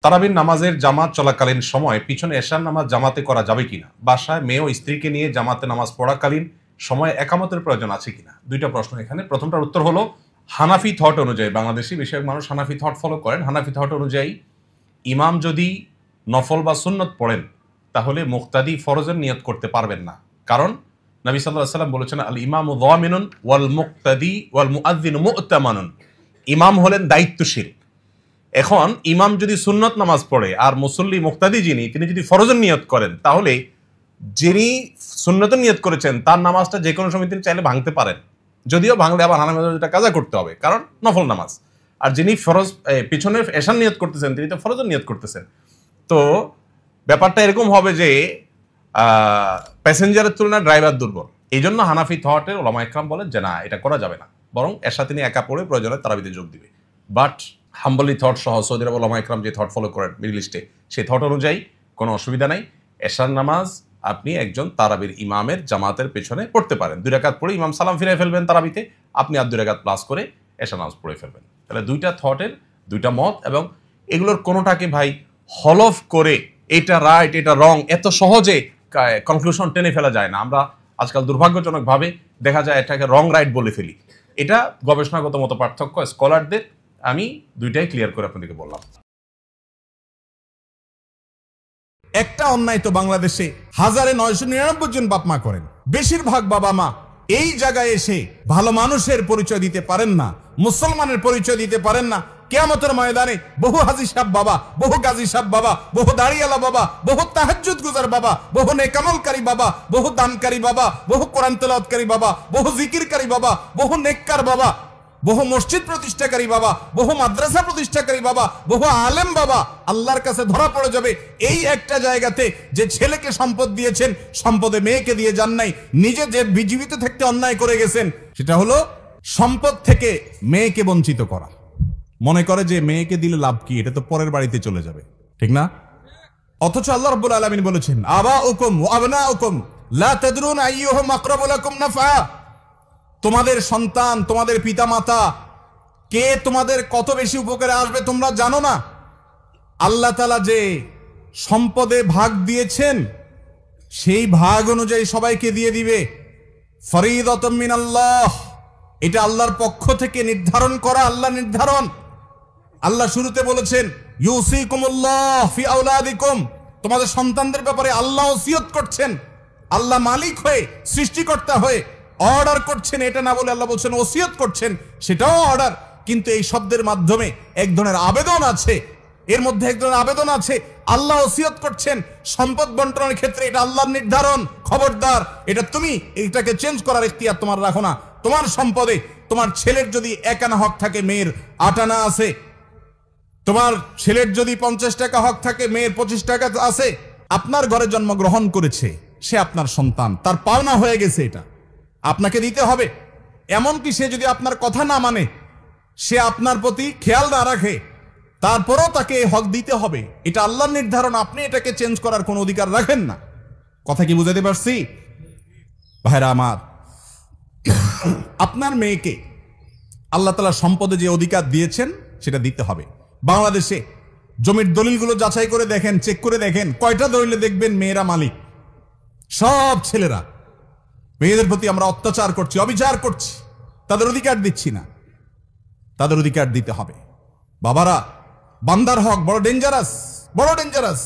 তারাবির নামাজের জামাত চলাকালীন সময় পিছনে এশার নামাজ জামাতে করা যাবে কিনা, বাসায় মেয়ে ও স্ত্রীকে নিয়ে জামাতে নামাজ পড়াকালীন সময় একামতের প্রয়োজন আছে কিনা। দুইটা প্রশ্ন এখানে। প্রথমটার উত্তর হলো, হানাফি থট অনুযায়ী, বাংলাদেশি বেশিরভাগ মানুষ হানাফি থট ফলো করেন। হানাফি থট অনুযায়ী ইমাম যদি নফল বা সুন্নত পড়েন তাহলে মুক্তাদি ফরজের নিয়ত করতে পারবেন না, কারণ নবী সাল্লাল্লাহু আলাইহি ওয়াসাল্লাম বলেছেন, আল ইমামু যামিনুন ওয়াল মুক্তাদি ওয়াল মুআযযিনু মু'তামানুন। ইমাম হলেন দায়িত্বশীল। এখন ইমাম যদি সুন্নত নামাজ পড়ে আর মুসল্লি মুক্তাদি তিনি যদি ফরজের নিয়ত করেন, তাহলে যিনি সুন্নতের নিয়ত করেছেন তার নামাজটা যে কোনো সময় তিনি চাইলে ভাঙতে পারেন, যদিও ভাঙলে আবার হানাফি মাযহাবে কাজা করতে হবে, কারণ নফল নামাজ। আর যিনি ফরজ পিছনে এশার নিয়ত করতেছেন তিনি তো ফরজের নিয়ত করতেছেন। তো ব্যাপারটা এরকম হবে যে প্যাসেঞ্জারের তুলনায় ড্রাইভার দুর্বল। এই জন্য হানাফি থটের ওলামা ইকরাম বলেন যে না, এটা করা যাবে না, বরং এশা তিনি একা পড়ে প্রয়োজনে তারাবিতে যোগ দিবে। বাট হাম্বলি থট সহ সৌদি আরব ওলামা ইকরাম যে থট ফলো করেন মিডল ইস্টে, সেই থট অনুযায়ী কোনো অসুবিধা নাই। এশার নামাজ আপনি একজন তারাবির ইমামের জামাতের পেছনে পড়তে পারেন। 2 রাকাত পড়ে ইমাম সালাম ফিরে ফেলবেন তারাবিতে, আপনি আর 2 রাকাত প্লাস করে এশা নামাজ পড়ে ফেলবেন। তাহলে দুইটা থটের দুইটা মত, এবং এগুলোর কোনোটাকে ভাই হলফ করে এটা রাইট এটা রং এত সহজে কনক্লুশন টেনে ফেলা যায় না। আমরা আজকাল দুর্ভাগ্যজনকভাবে দেখা যায় এটাকে রং রাইট বলে ফেলি। এটা গবেষণাগত মত পার্থক্য স্কলারদের, আমি দুইটাই ক্লিয়ার করে আপনাদেরকে বললাম। একটা অন্যায় তো বাংলাদেশে 1999 জন বাপ মা করেন। বেশিরভাগ বাবা মা এই জায়গায় এসে ভালো মানুষের পরিচয় দিতে পারেন না, মুসলমানের পরিচয় দিতে পারেন না। কিয়ামতের ময়দানে বহু হাজী সাহেব বাবা, বহু গাজী সাহেব বাবা, বহু দাড়িওয়ালা বাবা, বহু তাহাজ্জুদ গুজার বাবা, বহু নেকামলকারী বাবা, বহু দানকারী বাবা, বহু কোরআন তেলাওয়াতকারী বাবা, বহু জিকিরকারী বাবা, বহু নেককার বাবা, বহু মসজিদ প্রতিষ্ঠাকারী বাবা, বহু মাদ্রাসা প্রতিষ্ঠাকারী বাবা, বহু আলেম বাবা আল্লাহর কাছে ধরা পড়ে যাবে এই একটা জায়গাতে যে ছেলেকে সম্পদ দিয়েছেন, সম্পদে মেয়েকে দিয়ে যান নাই, নিজে যে জীবিত থাকতে অন্যায় করে গেছেন, সেটা হলো সম্পদ থেকে মেয়েকে বঞ্চিত করা। মনে করে যে মেয়েকে দিলে লাভ কি, এটা তো পরের বাড়িতে চলে যাবে, ঠিক না? অথচ আল্লাহ রাব্বুল আলামিন বলেছেন, আবাউকুম ওয়া আবনাউকুম লা তাদরুন আইয়ুহুম আকরাবু লাকুম নাফআ। তোমাদের সন্তান, তোমাদের পিতামাতা কে তোমাদের কত বেশি উপকারে আসবে তোমরা জানো না। আল্লাহ তাআলা যে সম্পদে ভাগ দিয়েছেন সেই ভাগ অনুযায়ী সবাইকে দিয়ে দিবে। ফরিদাতুম মিনাল্লাহ, এটা আল্লাহর পক্ষ থেকে নির্ধারণ করা, আল্লাহ নির্ধারণ। আল্লাহ শুরুতে বলেছেন, ইউসিকুমুল্লাহ ফি আওলাদিকুম, তোমাদের সন্তানদের ব্যাপারে আল্লাহ ওসিয়ত করছেন। আল্লাহ মালিক হয়ে, সৃষ্টিকর্তা হয়ে অর্ডার করছেন, এটা না বলে আল্লাহ বলছেন ওসিয়ত করছেন, সেটাও অর্ডার। কিন্তু এই শব্দের মাধ্যমে এক ধরনের আবেদন আছে, এর মধ্যে এক ধরনের আবেদন আছে। আল্লাহ ওসিয়ত করছেন সম্পদ বন্টনের ক্ষেত্রে, এটা আল্লাহর নির্ধারণ, খবরদার এটা তুমি এটাকে চেঞ্জ করার ইখতিয়ার তোমার রাখো না। তোমার সম্পদে তোমার ছেলের যদি 1 আনা হক থাকে, মেয়ের 8 আনা আছে। তোমার ছেলের যদি 50 টাকা হক থাকে, মেয়ের 25 টাকা আছে। আপনার ঘরে জন্মগ্রহণ করেছে, সে আপনার সন্তান, তার পাওনা হয়ে গেছে, এটা আপনাকে দিতে হবে। এমনকি সে যদি আপনার কথা না মানে, সে আপনার প্রতি খেয়াল না রাখে, তারপরও তাকে হক দিতে হবে। এটা আল্লাহর নির্ধারণ, আপনি এটাকে চেঞ্জ করার কোনো অধিকার রাখেন না। কথা কি বুঝাতে পারছি ভাইরা আমার? আপনার মেয়েকে আল্লাহ তাআলা সম্পদে যে অধিকার দিয়েছেন সেটা দিতে হবে। বাংলাদেশে জমির দলিলগুলো যাচাই করে দেখেন, চেক করে দেখেন, কয়টা দলিলে দেখবেন মেয়েরা মালিক? সব ছেলেরা। মেয়েদের প্রতি আমরা অত্যাচার করছি, অবিচার করছি, তাদের অধিকার দিচ্ছি না। তাদের অধিকার দিতে হবে। বাবারা, বান্দার হক বড় ডেঞ্জারাস, বড় ডেঞ্জারাস।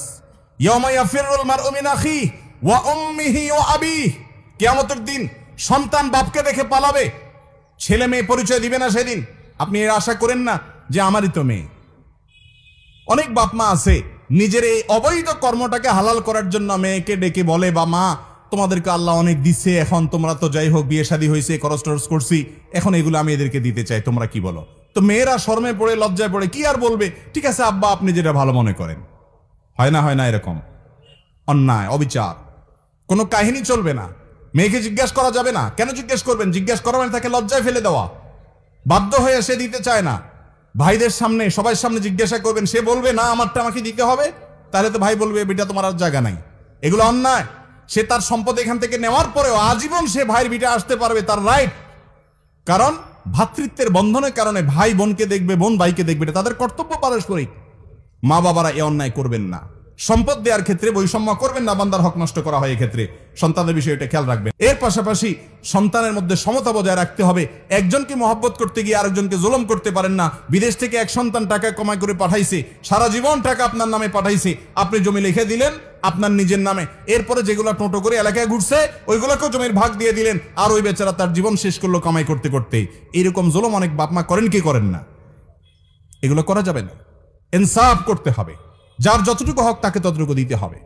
ইয়াউমা ইয়াফিরুল মারউ মিন আখিহি ওয়া উম্মিহি ওয়া আবিহি, কিয়ামতের দিন সন্তান বাপকে দেখে পালাবে, ছেলে মেয়ে পরিচয় দিবে না সেদিন। আপনি এর আশা করেন না যে আমারই তো মেয়ে। অনেক বাপ মা আছে নিজের এই অবৈধ কর্মটাকে হালাল করার জন্য মেয়েকে ডেকে বলে, বা মা তোমাদেরকে আল্লাহ অনেক দিচ্ছে, এখন তোমরা তো যাই হোক বিয়ে শাদী হয়েছে, খরচ টরচ করছি, এখন এগুলো আমি এদেরকে দিতে চাই, তোমরা কি বলো? তো মেয়েরা শরমে পড়ে, লজ্জায় পড়ে, কি আর বলবে, ঠিক আছে আব্বা আপনি যেটা ভালো মনে করেন। হয় না, হয় না? এরকম অন্যায়, অবিচার, কোনো কাহিনী চলবে না। মেয়েকে জিজ্ঞাসা করা যাবে না। কেন জিজ্ঞেস করবেন? জিজ্ঞাসা করা মানে তাকে লজ্জায় ফেলে দেওয়া। বাধ্য হয়ে সে দিতে চায় না। ভাইদের সামনে, সবার সামনে জিজ্ঞাসা করবেন, সে বলবে না আমারটা আমাকে দিতে হবে, তাহলে তো ভাই বলবে বেটা তোমার আর জায়গা নাই। এগুলো অন্যায়। সে তার সম্পদ এখান থেকে নেওয়ার পরেও আজীবন সে ভাইয়ের বিটা আসতে পারবে, তার রাইট। কারণ ভ্রাতৃত্বের বন্ধনের কারণে ভাই বোনকে দেখবে, বোন ভাইকে দেখবে, এটা তাদের কর্তব্য পারস্পরিক। মা বাবারা এ অন্যায় করবেন না। সম্পদ দেওয়ার ক্ষেত্রে বৈষম্য করবেন না, বান্দার হক নষ্ট করা হয় এক্ষেত্রে সন্তানের বিষয়টা খেয়াল রাখবেন। এর পাশাপাশি সন্তানের মধ্যে সমতা বজায় রাখতে হবে। একজনকে মহব্বত করতে গিয়ে আরেকজনকে জুলুম করতে পারেন না। বিদেশ থেকে এক সন্তান টাকা কামাই করে পাঠাইছে, সারা জীবন টাকা আপনার নামে পাঠাইছে, আপনি জমি লিখে দিলেন আপনার নিজের নামে, এরপরে যেগুলো টোটো করে এলাকায় ঘুরছে ওইগুলোকেও জমির ভাগ দিয়ে দিলেন, আর ওই বেচারা তার জীবন শেষ করলো কামাই করতে করতে। এরকম জুলুম অনেক বাপ মা করেন কি করেন না? এগুলো করা যাবে না। ইনসাফ করতে হবে, যার যতটুকু হক তাকে ততটুকু দিতে হবে।